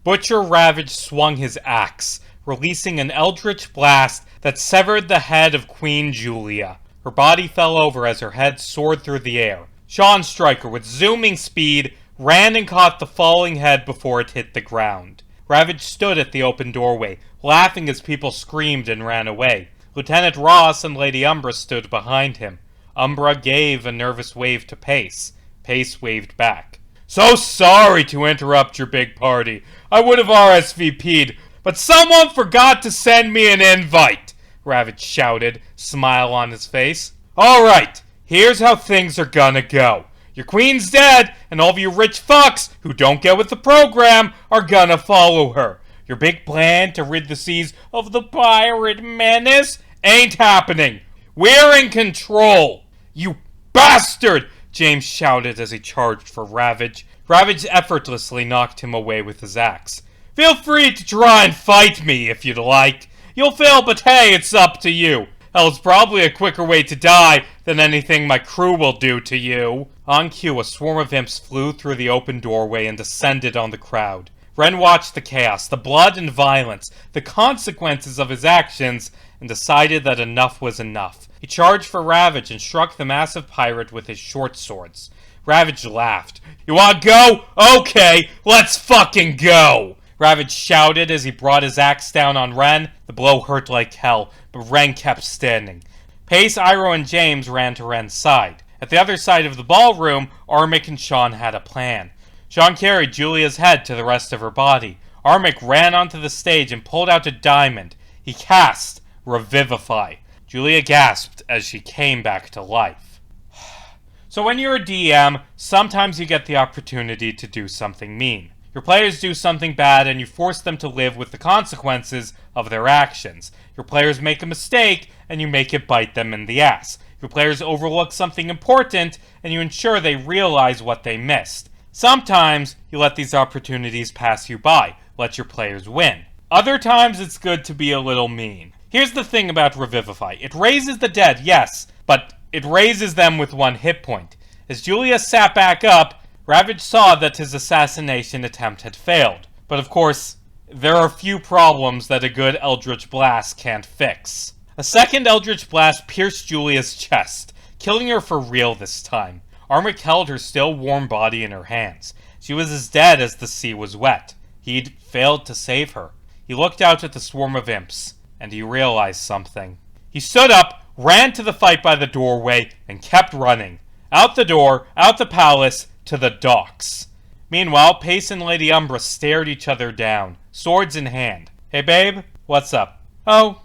Butcher Ravage swung his axe, releasing an eldritch blast that severed the head of Queen Julia. Her body fell over as her head soared through the air. Sean Stryker, with zooming speed, ran and caught the falling head before it hit the ground. Ravage stood at the open doorway, laughing as people screamed and ran away. Lieutenant Ross and Lady Umbra stood behind him. Umbra gave a nervous wave to Pace. Pace waved back. "So sorry to interrupt your big party. I would have RSVP'd, but someone forgot to send me an invite," Ravage shouted, smile on his face. "Alright, here's how things are gonna go. Your queen's dead, and all of you rich fucks who don't get with the program are gonna follow her. Your big plan to rid the seas of the pirate menace ain't happening. We're in control." "You bastard!" James shouted as he charged for Ravage. Ravage effortlessly knocked him away with his axe. "Feel free to try and fight me if you'd like. You'll fail, but hey, it's up to you. Hell, it's probably a quicker way to die than anything my crew will do to you." On cue, a swarm of imps flew through the open doorway and descended on the crowd. Ren watched the chaos, the blood and violence, the consequences of his actions, and decided that enough was enough. He charged for Ravage and struck the massive pirate with his short swords. Ravage laughed. "You wanna go? Okay, let's fucking go!" Ravage shouted as he brought his axe down on Ren. The blow hurt like hell, but Ren kept standing. Pace, Iroh, and James ran to Ren's side. At the other side of the ballroom, Armik and Sean had a plan. Sean carried Julia's head to the rest of her body. Armik ran onto the stage and pulled out a diamond. He cast Revivify. Julia gasped as she came back to life. So when you're a DM, sometimes you get the opportunity to do something mean. Your players do something bad and you force them to live with the consequences of their actions. Your players make a mistake and you make it bite them in the ass. Your players overlook something important and you ensure they realize what they missed. Sometimes you let these opportunities pass you by, let your players win. Other times it's good to be a little mean. Here's the thing about Revivify. It raises the dead, yes, but it raises them with 1 hit point. As Julia sat back up, Ravage saw that his assassination attempt had failed. But of course, there are few problems that a good Eldritch Blast can't fix. A second Eldritch Blast pierced Julia's chest, killing her for real this time. Armik held her still warm body in her hands. She was as dead as the sea was wet. He'd failed to save her. He looked out at the swarm of imps, and he realized something. He stood up, ran to the fight by the doorway, and kept running. Out the door, out the palace, to the docks. Meanwhile, Pace and Lady Umbra stared each other down, swords in hand. "Hey babe, what's up?" "Oh,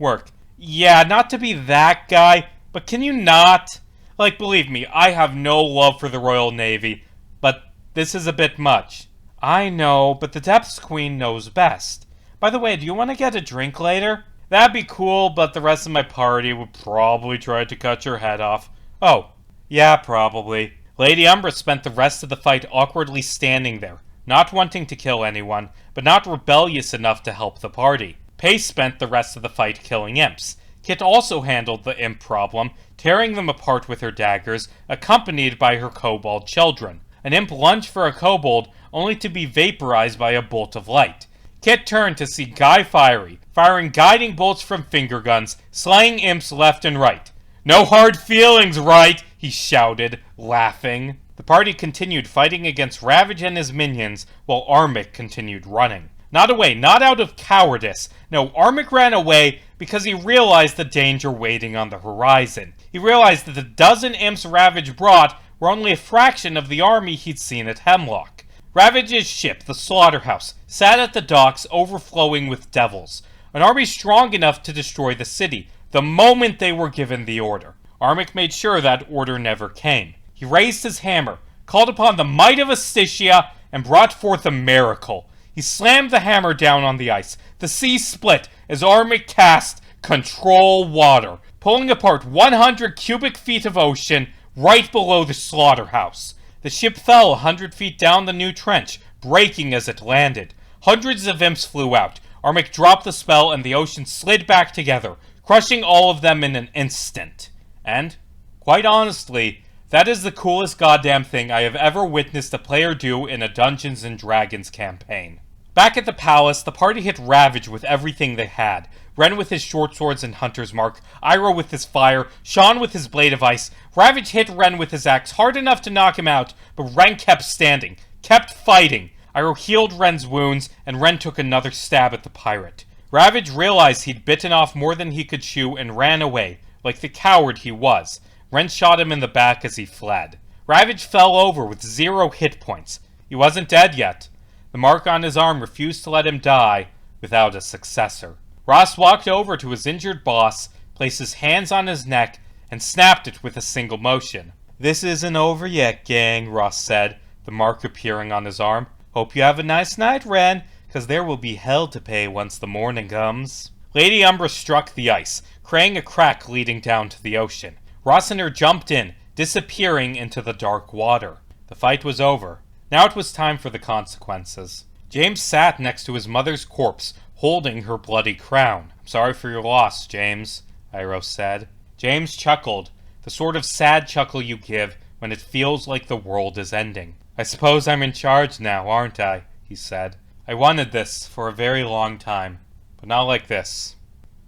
work." "Yeah, not to be that guy, but can you not? Like, believe me, I have no love for the Royal Navy, but this is a bit much." "I know, but the Depths Queen knows best. By the way, do you want to get a drink later?" "That'd be cool, but the rest of my party would probably try to cut your head off." "Oh, yeah, probably." Lady Umbra spent the rest of the fight awkwardly standing there, not wanting to kill anyone, but not rebellious enough to help the party. Pace spent the rest of the fight killing imps. Kit also handled the imp problem, tearing them apart with her daggers, accompanied by her kobold children. An imp lunged for a kobold, only to be vaporized by a bolt of light. Kit turned to see Guy Fieri, firing guiding bolts from finger guns, slaying imps left and right. "No hard feelings, right?" he shouted, laughing. The party continued fighting against Ravage and his minions, while Armik continued running. Not away, not out of cowardice. No, Armik ran away because he realized the danger waiting on the horizon. He realized that the dozen imps Ravage brought were only a fraction of the army he'd seen at Hemlock. Ravage's ship, the Slaughterhouse, sat at the docks overflowing with devils. An army strong enough to destroy the city, the moment they were given the order. Armik made sure that order never came. He raised his hammer, called upon the might of Astitia, and brought forth a miracle. He slammed the hammer down on the ice. The sea split as Armik cast Control Water, pulling apart 100 cubic feet of ocean right below the slaughterhouse. The ship fell 100 feet down the new trench, breaking as it landed. Hundreds of imps flew out. Armik dropped the spell and the ocean slid back together, crushing all of them in an instant. And, quite honestly, that is the coolest goddamn thing I have ever witnessed a player do in a Dungeons & Dragons campaign. Back at the palace, the party hit Ravage with everything they had. Ren with his short swords and hunter's mark, Iroh with his fire, Sean with his blade of ice. Ravage hit Ren with his axe hard enough to knock him out, but Ren kept standing, kept fighting. Iroh healed Ren's wounds, and Ren took another stab at the pirate. Ravage realized he'd bitten off more than he could chew and ran away, like the coward he was. Ren shot him in the back as he fled. Ravage fell over with 0 hit points. He wasn't dead yet. The mark on his arm refused to let him die without a successor. Ross walked over to his injured boss, placed his hands on his neck, and snapped it with a single motion. "This isn't over yet, gang," Ross said, the mark appearing on his arm. "Hope you have a nice night, Ren, 'cause there will be hell to pay once the morning comes." Lady Umbra struck the ice, creating a crack leading down to the ocean. Ross and her jumped in, disappearing into the dark water. The fight was over. Now it was time for the consequences. James sat next to his mother's corpse, holding her bloody crown. "I'm sorry for your loss, James," Iroh said. James chuckled, the sort of sad chuckle you give when it feels like the world is ending. "I suppose I'm in charge now, aren't I?" he said. "I wanted this for a very long time, but not like this.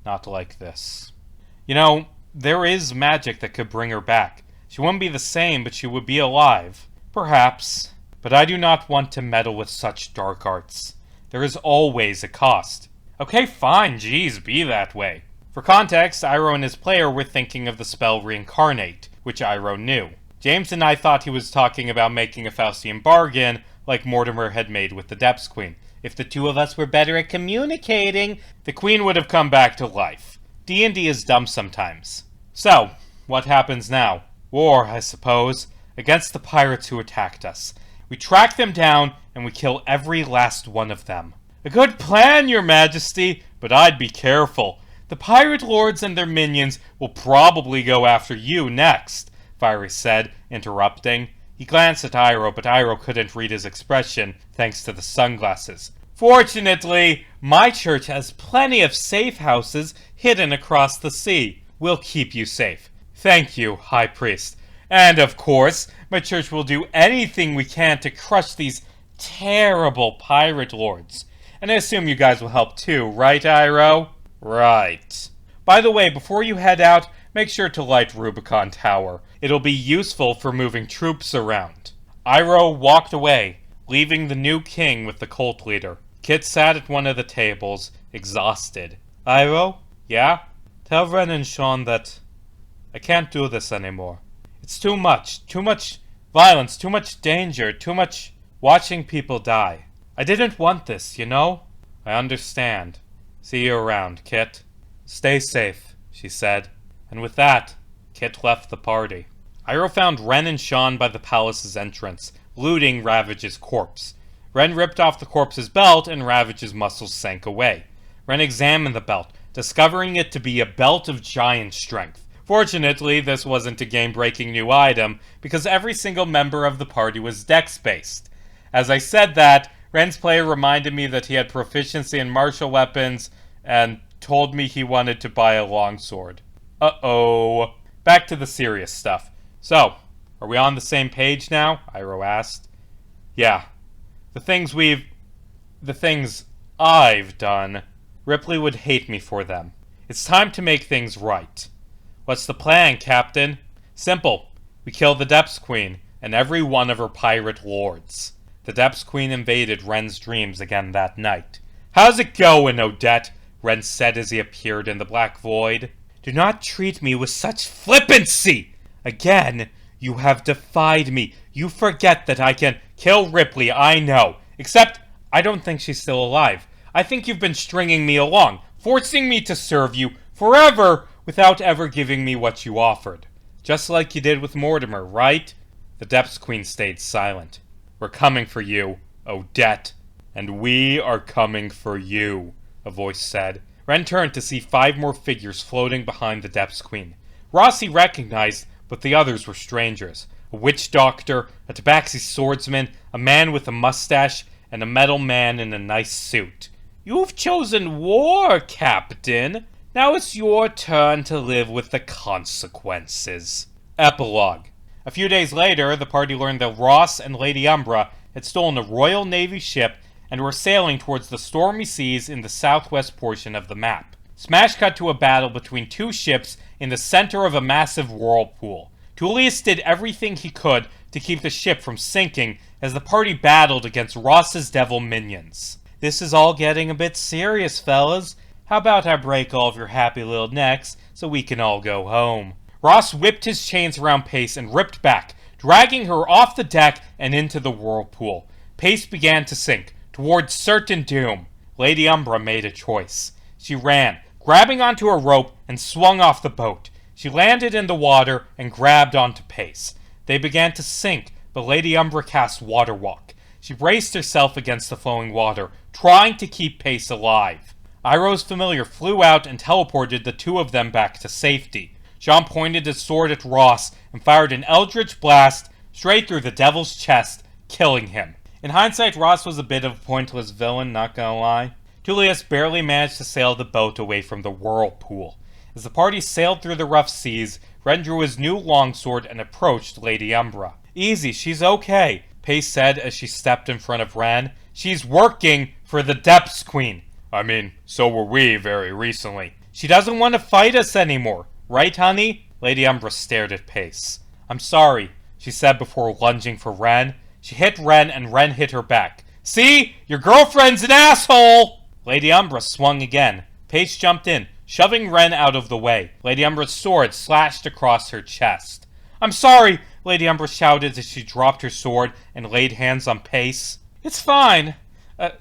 Not like this." You know, there is magic that could bring her back. She wouldn't be the same, but she would be alive. Perhaps. But I do not want to meddle with such dark arts. There is always a cost. Okay, fine, geez, be that way. For context, Iroh and his player were thinking of the spell Reincarnate, which Iroh knew. James and I thought he was talking about making a Faustian bargain, like Mortimer had made with the Depths Queen. If the two of us were better at communicating, the Queen would have come back to life. D&D is dumb sometimes. So, what happens now? War, I suppose, against the pirates who attacked us. We track them down, and we kill every last one of them. "A good plan, your majesty, but I'd be careful. The pirate lords and their minions will probably go after you next," Fiery said, interrupting. He glanced at Iroh, but Iroh couldn't read his expression, thanks to the sunglasses. "Fortunately, my church has plenty of safe houses hidden across the sea. We'll keep you safe. Thank you, High Priest. And, of course, my church will do anything we can to crush these terrible pirate lords. And I assume you guys will help too, right, Iroh?" "Right. By the way, before you head out, make sure to light Rubicon Tower. It'll be useful for moving troops around." Iroh walked away, leaving the new king with the cult leader. Kit sat at one of the tables, exhausted. "Iroh?" "Yeah?" "Tell Ren and Sean that I can't do this anymore. It's too much violence, too much danger, too much watching people die. I didn't want this, you know?" "I understand. See you around, Kit." "Stay safe," she said. And with that, Kit left the party. Iroh found Ren and Sean by the palace's entrance, looting Ravage's corpse. Ren ripped off the corpse's belt, and Ravage's muscles sank away. Ren examined the belt, discovering it to be a belt of giant strength. Fortunately, this wasn't a game-breaking new item, because every single member of the party was dex-based. As I said that, Ren's player reminded me that he had proficiency in martial weapons, and told me he wanted to buy a longsword. Uh-oh. Back to the serious stuff. "So, are we on the same page now?" Iroh asked. "Yeah. The things I've done, Ripley would hate me for them. It's time to make things right." "What's the plan, Captain?" "Simple. We kill the Depths Queen, and every one of her pirate lords." The Depths Queen invaded Ren's dreams again that night. "How's it going, Odette?" Ren said as he appeared in the black void. "Do not treat me with such flippancy! Again, you have defied me. You forget that I can kill Ripley, I know. Except, I don't think she's still alive. I think you've been stringing me along, forcing me to serve you forever without ever giving me what you offered. Just like you did with Mortimer, right?" The Depths Queen stayed silent. "We're coming for you, Odette. And we are coming for you," a voice said. Ren turned to see 5 more figures floating behind the Depths Queen. Ross he recognized, but the others were strangers. A witch doctor, a tabaxi swordsman, a man with a mustache, and a metal man in a nice suit. "You've chosen war, Captain. Now it's your turn to live with the consequences." Epilogue. A few days later, the party learned that Ross and Lady Umbra had stolen a Royal Navy ship and were sailing towards the stormy seas in the southwest portion of the map. Smash cut to a battle between two ships in the center of a massive whirlpool. Tullius did everything he could to keep the ship from sinking as the party battled against Ross's devil minions. This is all getting a bit serious, fellas. How about I break all of your happy little necks so we can all go home? Ross whipped his chains around Pace and ripped back, dragging her off the deck and into the whirlpool. Pace began to sink, towards certain doom. Lady Umbra made a choice. She ran, grabbing onto a rope, and swung off the boat. She landed in the water and grabbed onto Pace. They began to sink, but Lady Umbra cast Water Walk. She braced herself against the flowing water, trying to keep Pace alive. Iroh's familiar flew out and teleported the two of them back to safety. Sean pointed his sword at Ross and fired an eldritch blast straight through the devil's chest, killing him. In hindsight, Ross was a bit of a pointless villain, not gonna lie. Tullius barely managed to sail the boat away from the whirlpool. As the party sailed through the rough seas, Ren drew his new longsword and approached Lady Umbra. "Easy, she's okay," Pace said as she stepped in front of Ren. "She's working for the Depths Queen." "I mean, so were we very recently." "She doesn't want to fight us anymore. Right, honey?" Lady Umbra stared at Pace. "I'm sorry," she said before lunging for Ren. She hit Ren and Ren hit her back. "See? Your girlfriend's an asshole!" Lady Umbra swung again. Pace jumped in, shoving Ren out of the way. Lady Umbra's sword slashed across her chest. "I'm sorry," Lady Umbra shouted as she dropped her sword and laid hands on Pace. "It's fine.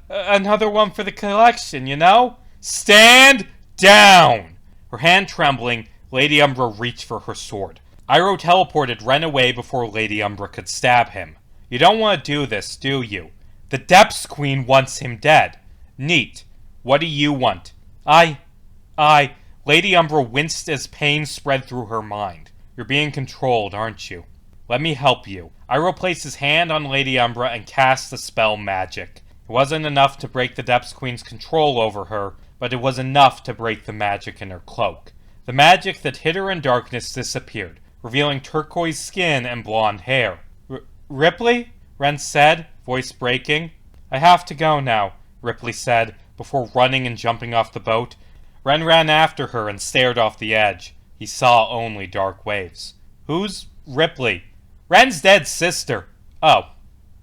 Another one for the collection, you know?" "Stand down!" Her hand trembling, Lady Umbra reached for her sword. Iroh teleported Ren away before Lady Umbra could stab him. "You don't want to do this, do you? The Depths Queen wants him dead." "Neat. What do you want?" I... Lady Umbra winced as pain spread through her mind. "You're being controlled, aren't you? Let me help you." Iroh placed his hand on Lady Umbra and cast the spell magic. It wasn't enough to break the Depths Queen's control over her, but it was enough to break the magic in her cloak. The magic that hid her in darkness disappeared, revealing turquoise skin and blonde hair. Ripley?" Ren said, voice breaking. "I have to go now," Ripley said, before running and jumping off the boat. Ren ran after her and stared off the edge. He saw only dark waves. "Who's Ripley?" "Ren's dead sister." "Oh.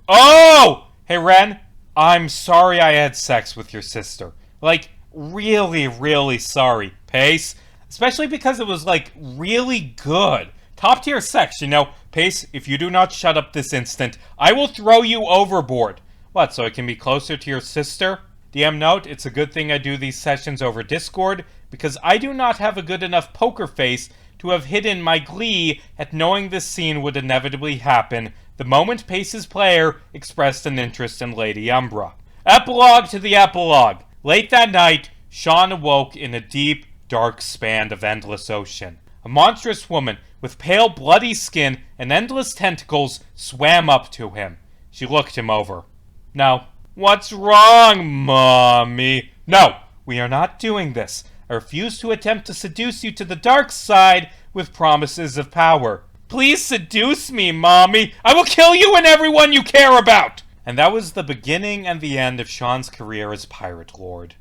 Oh! Hey, Ren, I'm sorry I had sex with your sister. Like, really, really sorry, Pace. Especially because it was, like, really good. Top tier sex, you know. Pace, if you do not shut up this instant, I will throw you overboard." "What, so I can be closer to your sister?" DM note, it's a good thing I do these sessions over Discord, because I do not have a good enough poker face to have hidden my glee at knowing this scene would inevitably happen the moment Pace's player expressed an interest in Lady Umbra. Epilogue to the epilogue. Late that night, Sean awoke in a deep, dark span of endless ocean. A monstrous woman with pale, bloody skin and endless tentacles swam up to him. She looked him over. "No." "What's wrong, Mommy?" "No, we are not doing this. I refuse to attempt to seduce you to the dark side with promises of power." "Please seduce me, Mommy. I will kill you and everyone you care about." And that was the beginning and the end of Sean's career as Pirate Lord.